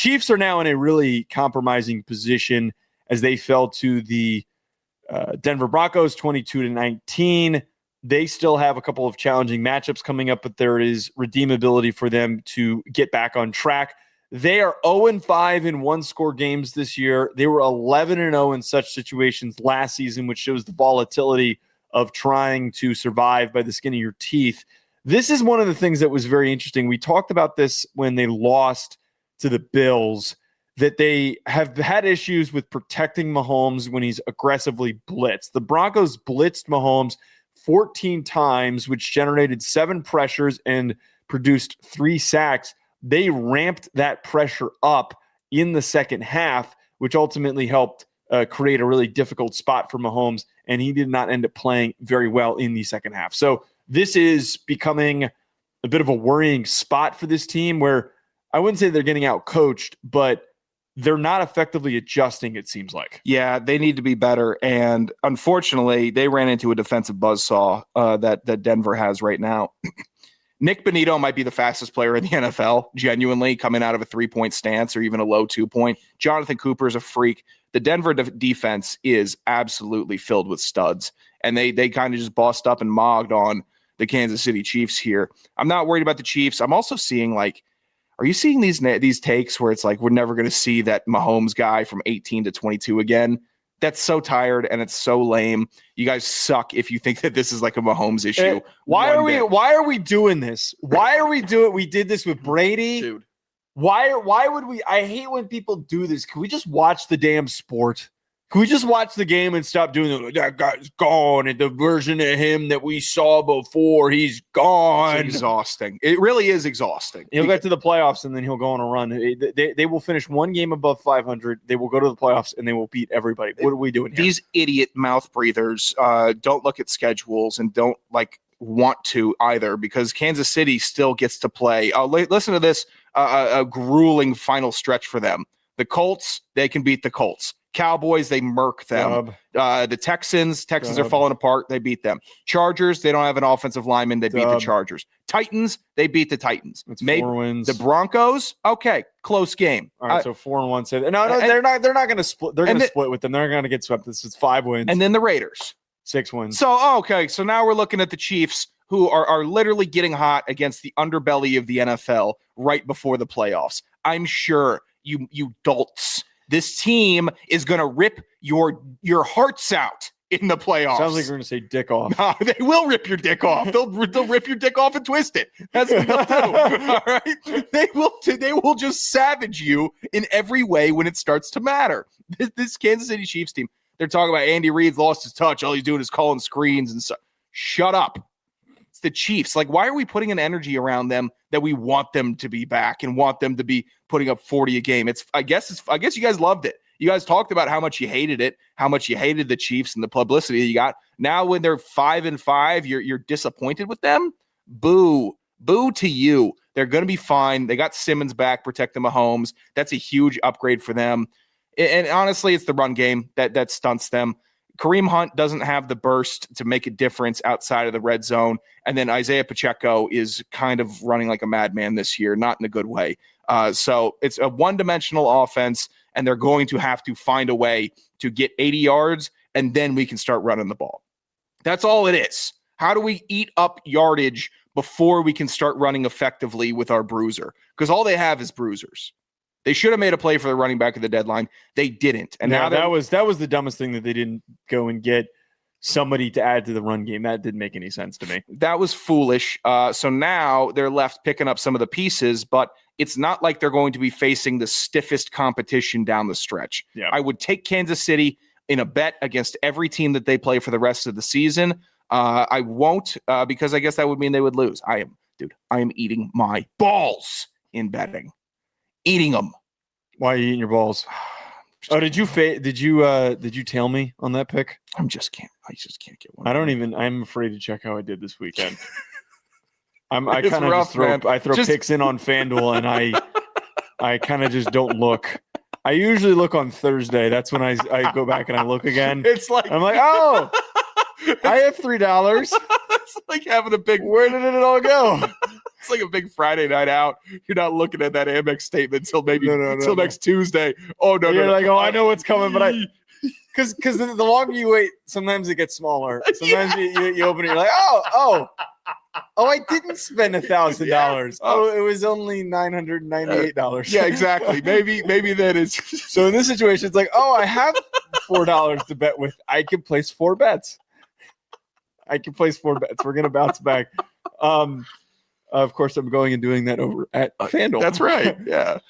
Chiefs are now in a really compromising position as they fell to the Denver Broncos 22-19. They still have a couple of challenging matchups coming up, but there is redeemability for them to get back on track. They are 0-5 in one-score games this year. They were 11-0 in such situations last season, which shows the volatility of trying to survive by the skin of your teeth. This is one of the things that was very interesting. We talked about this when they lost to the Bills, that they have had issues with protecting Mahomes when he's aggressively blitzed. The Broncos blitzed Mahomes 14 times, which generated 7 pressures and produced 3 sacks. They ramped that pressure up in the second half, which ultimately helped create a really difficult spot for Mahomes, and he did not end up playing very well in the second half. So this is becoming a bit of a worrying spot for this team where I wouldn't say they're getting out-coached, but they're not effectively adjusting, it seems like. Yeah, they need to be better. And unfortunately, they ran into a defensive buzzsaw that Denver has right now. Nick Bonito might be the fastest player in the NFL, genuinely, coming out of a 3-point stance or even a low 2-point. Jonathan Cooper is a freak. The Denver defense is absolutely filled with studs. And they kind of just bossed up and mogged on the Kansas City Chiefs here. I'm not worried about the Chiefs. I'm also seeing, like, are you seeing these takes where it's like we're never going to see that Mahomes guy from 18 to 22 again? That's so tired and it's so lame. You guys suck if you think that this is like a Mahomes issue. Why are we doing this? Why are we doing? We did this with Brady. Dude. Why would we? I hate when people do this. Can we just watch the damn sport? Can we just watch the game and stop doing that guy's gone and the version of him that we saw before, he's gone? It's exhausting. It really is exhausting. He'll get to the playoffs and then he'll go on a run. They will finish one game above 500. They will go to the playoffs and they will beat everybody. What are we doing here? These idiot mouth breathers don't look at schedules and don't want to either, because Kansas City still gets to play. Listen to this, a grueling final stretch for them. The Colts, they can beat the Colts. Cowboys, they murk them. The Texans are falling apart. They beat them. Chargers, they don't have an offensive lineman. They beat the Chargers. Titans, they beat the Titans. It's 4 wins. The Broncos, okay, close game. All right, so 4-1. No, they're not going to split. They're going to split with them. They're going to get swept. This is 5 wins. And then the Raiders, 6 wins. So okay, so now we're looking at the Chiefs, who are literally getting hot against the underbelly of the NFL right before the playoffs. I'm sure you dolts. This team is going to rip your hearts out in the playoffs. Sounds like you're going to say dick off. No, they will rip your dick off. They'll rip your dick off and twist it. That's what they'll do. All right? They will just savage you in every way when it starts to matter. This Kansas City Chiefs team, they're talking about Andy Reid's lost his touch. All he's doing is calling screens and stuff. Shut up. It's the Chiefs. Like, why are we putting an energy around them that we want them to be back and want them to be putting up 40 a game? I guess you guys loved it. You guys talked about how much you hated it, how much you hated the Chiefs and the publicity you got. Now when they're 5-5, you're disappointed with them? Boo. Boo to you. They're going to be fine. They got Simmons back, protecting Mahomes. That's a huge upgrade for them. And honestly, it's the run game that stunts them. Kareem Hunt doesn't have the burst to make a difference outside of the red zone. And then Isaiah Pacheco is kind of running like a madman this year, not in a good way. So it's a one-dimensional offense, and they're going to have to find a way to get 80 yards, and then we can start running the ball. That's all it is. How do we eat up yardage before we can start running effectively with our bruiser? Because all they have is bruisers. They should have made a play for the running back at the deadline. They didn't. And now that was the dumbest thing, that they didn't go and get somebody to add to the run game. That didn't make any sense to me. That was foolish. So now they're left picking up some of the pieces, but it's not like they're going to be facing the stiffest competition down the stretch. Yeah. I would take Kansas City in a bet against every team that they play for the rest of the season. I won't because I guess that would mean they would lose. I am eating my balls in betting. Eating them. Why are you eating your balls? Oh, did you tail me on that pick? I just can't get one. I'm afraid to check how I did this weekend. I kind of just throw picks in on FanDuel, and I kind of just don't look. I usually look on Thursday. That's when I go back and I look again. It's like I'm like, oh, I have $3. It's like having a big. Where did it all go? It's like a big Friday night out. You're not looking at that Amex statement until maybe No. next Tuesday. Oh no, You're no, like, oh, I know what's coming, but because the longer you wait, sometimes it gets smaller. Sometimes you open it, you're like, oh, I didn't spend $1,000. Yeah. Oh, it was only $998. Yeah, exactly. Maybe that is. So in this situation, it's like, oh, I have $4 to bet with. I can place 4 bets. We're gonna bounce back. Of course, I'm going and doing that over at FanDuel. That's right. Yeah.